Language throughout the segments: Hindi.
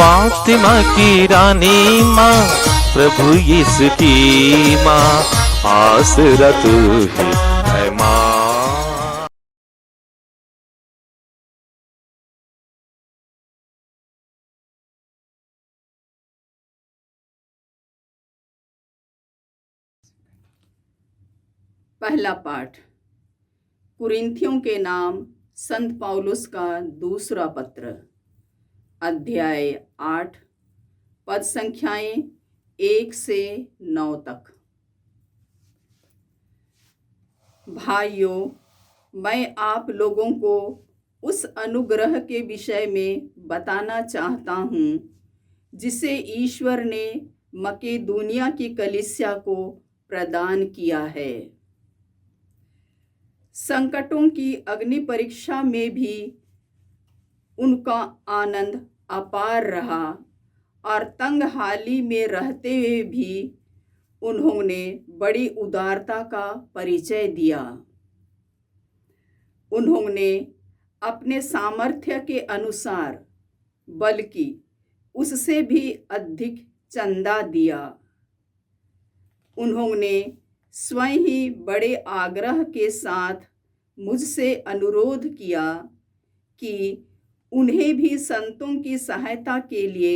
फातिमा की रानी माँ, प्रभु यीशु की माँ, आसरा तू ही है माँ। पहला पाठ कुरिन्थियों के नाम संत पौलुस का दूसरा पत्र, अध्याय 8, पद संख्याएं 1 से 9 तक। भाइयों, मैं आप लोगों को उस अनुग्रह के विषय में बताना चाहता हूँ जिसे ईश्वर ने मकेदुनिया की कलीसिया को प्रदान किया है। संकटों की अग्नि परीक्षा में भी उनका आनंद अपार रहा और तंगहाली में रहते हुए भी उन्होंने बड़ी उदारता का परिचय दिया। उन्होंने अपने सामर्थ्य के अनुसार, बल्कि उससे भी अधिक चंदा दिया। उन्होंने स्वयं ही बड़े आग्रह के साथ मुझसे अनुरोध किया कि उन्हें भी संतों की सहायता के लिए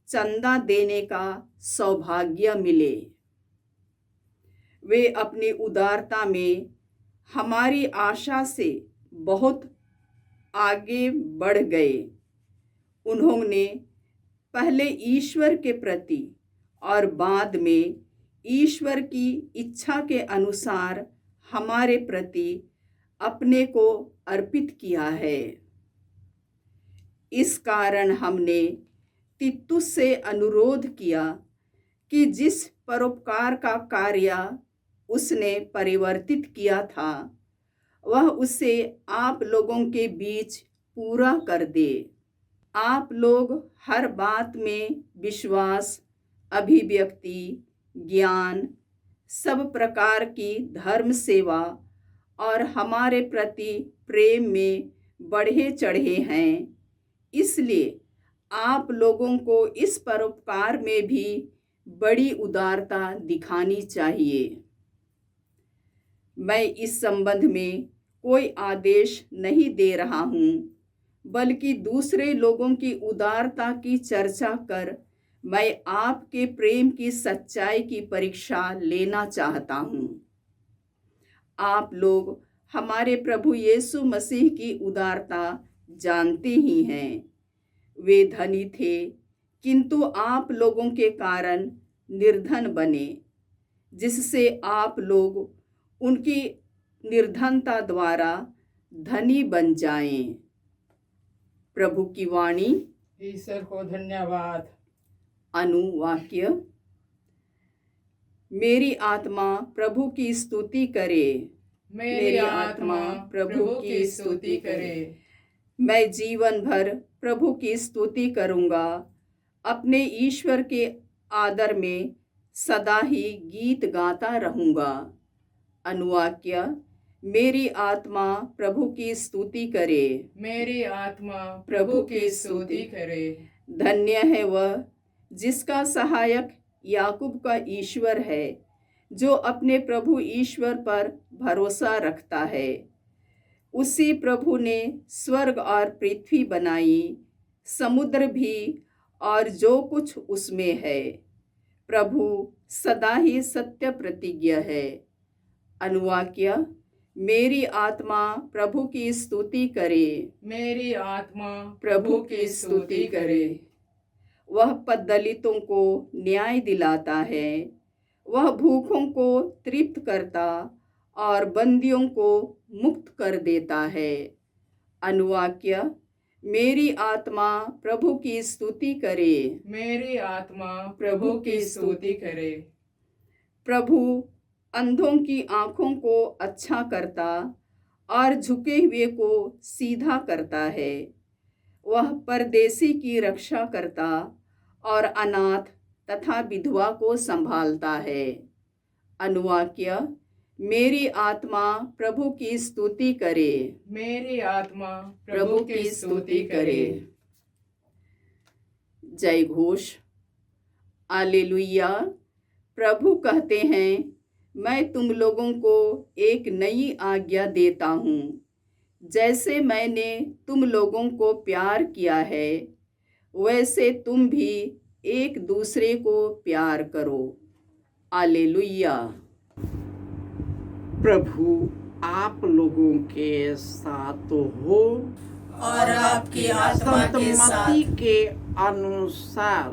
चंदा देने का सौभाग्य मिले। वे अपनी उदारता में हमारी आशा से बहुत आगे बढ़ गए। उन्होंने पहले ईश्वर के प्रति और बाद में ईश्वर की इच्छा के अनुसार हमारे प्रति अपने को अर्पित किया है। इस कारण हमने तीतुस से अनुरोध किया कि जिस परोपकार का कार्य उसने परिवर्तित किया था, वह उसे आप लोगों के बीच पूरा कर दे। आप लोग हर बात में विश्वास, अभिव्यक्ति, ज्ञान, सब प्रकार की धर्म सेवा और हमारे प्रति प्रेम में बढ़े चढ़े हैं। इसलिए आप लोगों को इस परोपकार में भी बड़ी उदारता दिखानी चाहिए। मैं इस संबंध में कोई आदेश नहीं दे रहा हूँ, बल्कि दूसरे लोगों की उदारता की चर्चा कर मैं आपके प्रेम की सच्चाई की परीक्षा लेना चाहता हूँ। आप लोग हमारे प्रभु यीशु मसीह की उदारता जानते ही हैं। वे धनी थे, किंतु आप लोगों के कारण निर्धन बने, जिससे आप लोग उनकी निर्धनता द्वारा धनी बन जाएं। प्रभु की वाणी। ईश्वर को धन्यवाद। अनुवाक्य। मेरी आत्मा प्रभु की स्तुति करे, मेरी आत्मा प्रभु की स्तुति करे। मैं जीवन भर प्रभु की स्तुति करूंगा। अपने ईश्वर के आदर में सदा ही गीत गाता रहूंगा। अनुवाक्य। मेरी आत्मा प्रभु की स्तुति करे, मेरी आत्मा प्रभु की स्तुति करे। धन्य है वह जिसका सहायक याकूब का ईश्वर है, जो अपने प्रभु ईश्वर पर भरोसा रखता है। उसी प्रभु ने स्वर्ग और पृथ्वी बनाई, समुद्र भी और जो कुछ उसमें है। प्रभु सदा ही सत्य प्रतिज्ञ है। अनुवाक्य। मेरी आत्मा प्रभु की स्तुति करे, मेरी आत्मा प्रभु की स्तुति करे। वह पददलितों को न्याय दिलाता है, वह भूखों को तृप्त करता और बंदियों को मुक्त कर देता है। अनुवाक्य। मेरी आत्मा प्रभु की स्तुति करे, मेरी आत्मा प्रभु की स्तुति करे। प्रभु अंधों की आँखों को अच्छा करता और झुके हुए को सीधा करता है। वह परदेशी की रक्षा करता और अनाथ तथा विधवा को संभालता है। अनुवाक्य। मेरी आत्मा प्रभु की स्तुति करे, मेरी आत्मा प्रभु की स्तुति करे। जय घोष। हालेलुया। प्रभु कहते हैं, मैं तुम लोगों को एक नई आज्ञा देता हूँ, जैसे मैंने तुम लोगों को प्यार किया है वैसे तुम भी एक दूसरे को प्यार करो। हालेलुया। प्रभु आप लोगों के साथ हो और आपकी आत्मा संत के मत्ती साथ। के अनुसार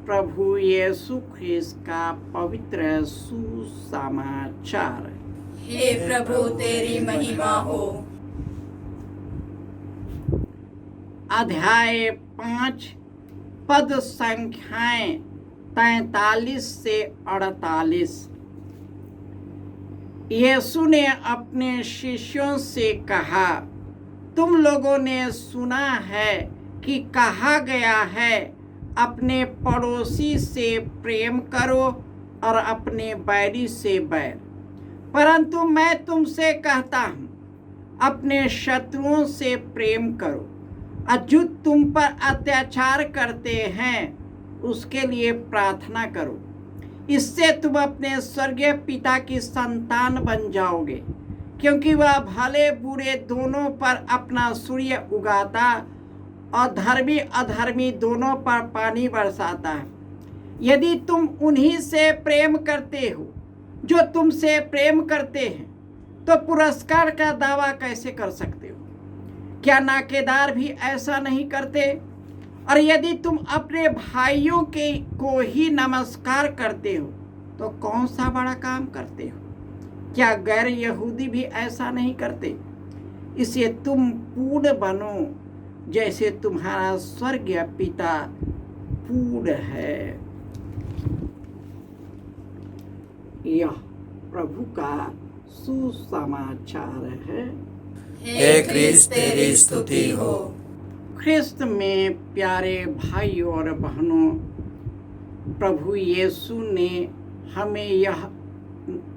प्रभु यीशु ख्रिस्त का पवित्र सुसमाचार। हे प्रभु तेरी महिमा हो। अध्याय 5 पद संख्याएं 43 से 48। यीशु ने अपने शिष्यों से कहा, तुम लोगों ने सुना है कि कहा गया है, अपने पड़ोसी से प्रेम करो और अपने बैरी से बैर। परंतु मैं तुमसे कहता हूँ, अपने शत्रुओं से प्रेम करो और जो तुम पर अत्याचार करते हैं उसके लिए प्रार्थना करो। इससे तुम अपने स्वर्गीय पिता की संतान बन जाओगे, क्योंकि वह भले बुरे दोनों पर अपना सूर्य उगाता और धर्मी अधर्मी दोनों पर पानी बरसाता है। यदि तुम उन्हीं से प्रेम करते हो जो तुमसे प्रेम करते हैं, तो पुरस्कार का दावा कैसे कर सकते हो? क्या नाकेदार भी ऐसा नहीं करते? और यदि तुम अपने भाइयों को ही नमस्कार करते हो, तो कौन सा बड़ा काम करते हो? क्या गैर यहूदी भी ऐसा नहीं करते? इससे तुम पूर्ण बनो, जैसे तुम्हारा स्वर्गीय पिता पूर्ण है। यह प्रभु का सुसमाचार है। हे क्रिस्त तेरी स्तुति हो। ख्रिस्त में प्यारे भाइयों और बहनों, प्रभु यीशु ने हमें यह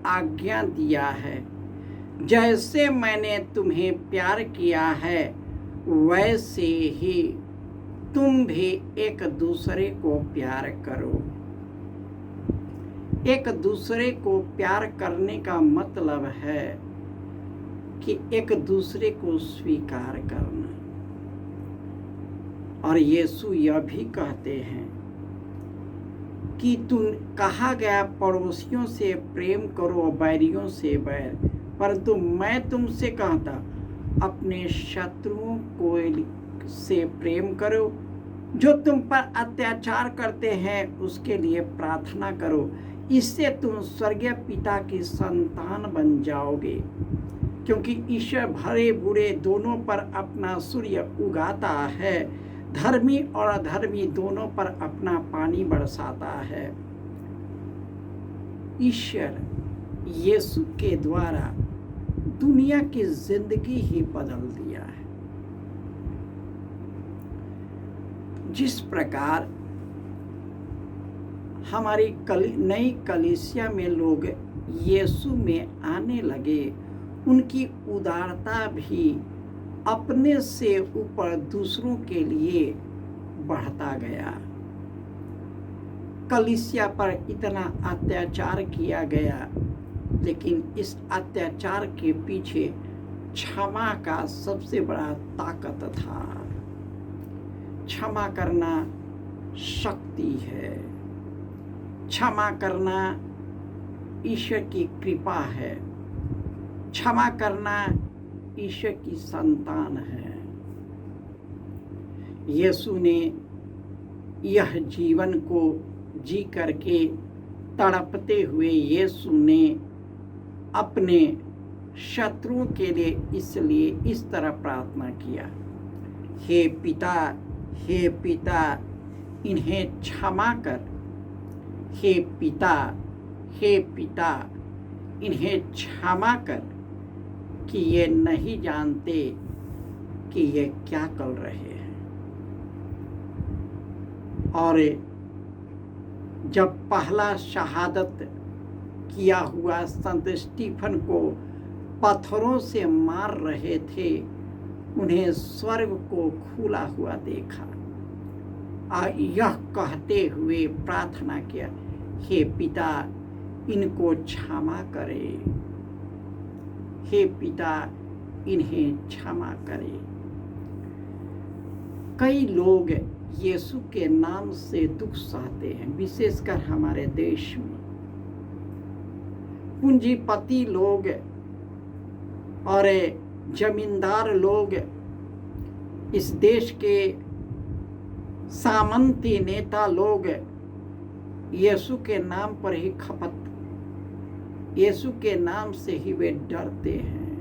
आज्ञा दिया है, जैसे मैंने तुम्हें प्यार किया है वैसे ही तुम भी एक दूसरे को प्यार करो। एक दूसरे को प्यार करने का मतलब है कि एक दूसरे को स्वीकार करना। और यीशु यह भी कहते हैं कि तुम कहा गया पड़ोसियों से प्रेम करो और बैरियों से बैर, परंतु मैं तुमसे कहता, अपने शत्रुओं को से प्रेम करो। जो तुम पर अत्याचार करते हैं उसके लिए प्रार्थना करो। इससे तुम स्वर्गीय पिता की संतान बन जाओगे, क्योंकि ईश्वर भले बुरे दोनों पर अपना सूर्य उगाता है, धर्मी और अधर्मी दोनों पर अपना पानी बरसाता है। ईश्वर यीशु के द्वारा दुनिया की जिंदगी ही बदल दिया है। जिस प्रकार हमारी नई कलीसिया में लोग यीशु में आने लगे, उनकी उदारता भी अपने से ऊपर दूसरों के लिए बढ़ता गया। कलीसिया पर इतना अत्याचार किया गया, लेकिन इस अत्याचार के पीछे क्षमा का सबसे बड़ा ताकत था। क्षमा करना शक्ति है। क्षमा करना ईश्वर की कृपा है। क्षमा करना ईश्वर की संतान है। यीशु ने यह जीवन को जी करके तड़पते हुए यीशु ने अपने शत्रुओं के लिए इसलिए इस तरह प्रार्थना किया, हे पिता इन्हें क्षमा कर। हे पिता इन्हें क्षमा कर कि ये नहीं जानते कि ये क्या कर रहे हैं। और जब पहला शहादत किया हुआ संत स्टीफन को पत्थरों से मार रहे थे, उन्हें स्वर्ग को खुला हुआ देखा यह कहते हुए प्रार्थना किया, हे पिता इनको क्षमा करे, हे पिता इन्हें क्षमा करे। कई लोग यीशु के नाम से दुख सहते हैं, विशेषकर हमारे देश में। पूंजीपति लोग और जमींदार लोग, इस देश के सामंती नेता लोग यीशु के नाम पर ही यीशु के नाम से ही वे डरते हैं,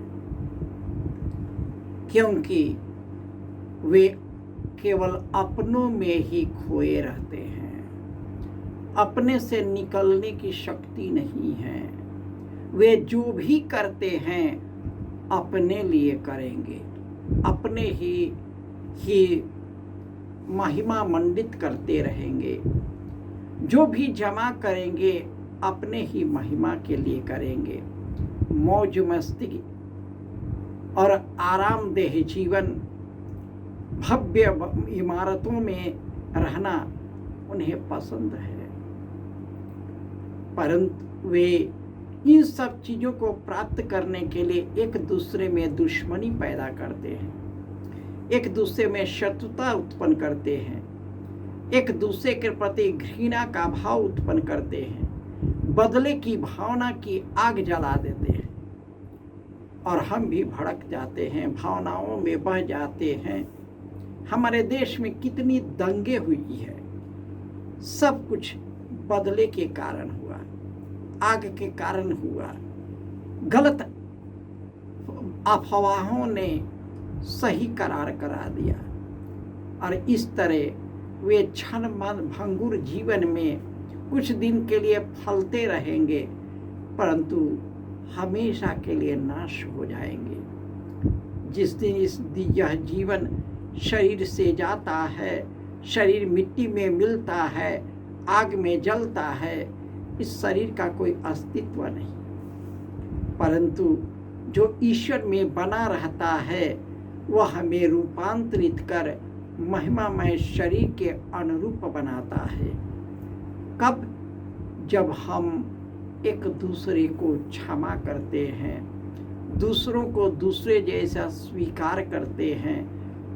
क्योंकि वे केवल अपनों में ही खोए रहते हैं। अपने से निकलने की शक्ति नहीं है। वे जो भी करते हैं अपने लिए करेंगे, अपने ही महिमा मंडित करते रहेंगे। जो भी जमा करेंगे अपने ही महिमा के लिए करेंगे। मौज मस्ती और आरामदेह जीवन, भव्य इमारतों में रहना उन्हें पसंद है, परंतु वे इन सब चीज़ों को प्राप्त करने के लिए एक दूसरे में दुश्मनी पैदा करते हैं, एक दूसरे में शत्रुता उत्पन्न करते हैं, एक दूसरे के प्रति घृणा का भाव उत्पन्न करते हैं, बदले की भावना की आग जला देते हैं और हम भी भड़क जाते हैं, भावनाओं में बह जाते हैं। हमारे देश में कितनी दंगे हुई है, सब कुछ बदले के कारण हुआ, आग के कारण हुआ। गलत अफवाहों ने सही करार करा दिया और इस तरह वे क्षण भंगुर जीवन में कुछ दिन के लिए फलते रहेंगे, परंतु हमेशा के लिए नाश हो जाएंगे। जिस दिन यह जीवन शरीर से जाता है, शरीर मिट्टी में मिलता है, आग में जलता है, इस शरीर का कोई अस्तित्व नहीं, परंतु जो ईश्वर में बना रहता है वह हमें रूपांतरित कर महिमामय शरीर के अनुरूप बनाता है। कब? जब हम एक दूसरे को क्षमा करते हैं, दूसरों को दूसरे जैसा स्वीकार करते हैं,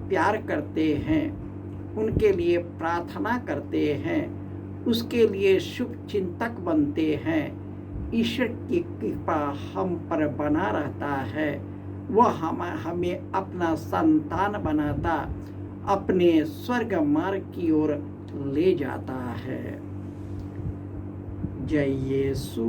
प्यार करते हैं, उनके लिए प्रार्थना करते हैं, उसके लिए शुभ चिंतक बनते हैं, ईश्वर की कृपा हम पर बना रहता है। वह हमें अपना संतान बनाता, अपने स्वर्ग मार्ग की ओर ले जाता है। जय यीशु।